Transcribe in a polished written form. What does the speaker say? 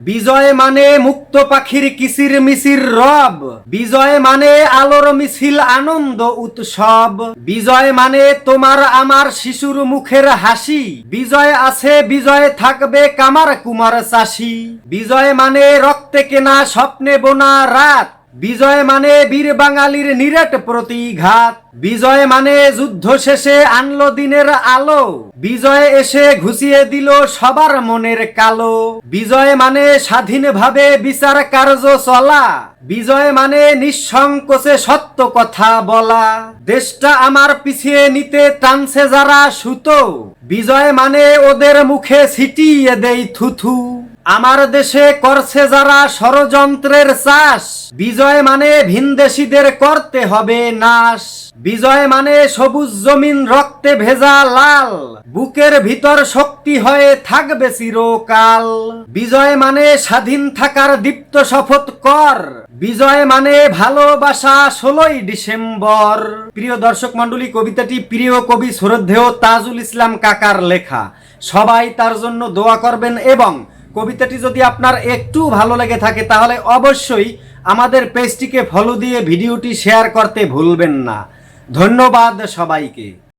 বিজয় মানে মুক্ত পাখির কিচির মিচির রব, বিজয় মানে আলোর মিছিল আনন্দ উৎসব, বিজয় মানে তোমার আমার শিশুর মুখের হাসি, বিজয় আছে বিজয় থাকবে কামার কুমার চাষি, বিজয় মানে রক্তে কেনা স্বপ্নে বোনা রাত, বিজয় মানে বীর বাঙালির নিরেট প্রতিঘাত, বিজয় মানে যুদ্ধ শেষে আনলো দিনের আলো, বিজয় এসে ঘুষিয়ে দিল সবার মনের কালো, বিজয় মানে স্বাধীনভাবে বিচার কার্য চলা, বিজয় মানে নিঃসংকোচে সত্য কথা বলা, দেশটা আমার পিছিয়ে নিতে টানছে যারা সুতো, বিজয় মানে ওদের মুখে ছিটিয়ে দেই থুথু, আমার দেশে করছে যারা ষড়যন্ত্রের চাষ, বিজয় মানে ভিনদেশীদের করতে হবে নাশ, বিজয় মানে সবুজ জমিন রক্তে ভেজা লাল, বুকের ভিতর শক্তি হয়ে থাকবে চিরকাল, বিজয় মানে স্বাধীন থাকার দীপ্ত শপথ কর, বিজয় মানে ভালোবাসা 16ই ডিসেম্বর। প্রিয় দর্শক মণ্ডলী, কবিতাটি প্রিয় কবি শ্রদ্ধেয় তাজুল ইসলাম কাকার লেখা। সবাই তার জন্য দোয়া করবেন এবং কবিতাটি যদি আপনার একটু ভালো লেগে থাকে তাহলে অবশ্যই আমাদের পেজটিকে ফলো দিয়ে ভিডিওটি শেয়ার করতে ভুলবেন না। ধন্যবাদ সবাইকে।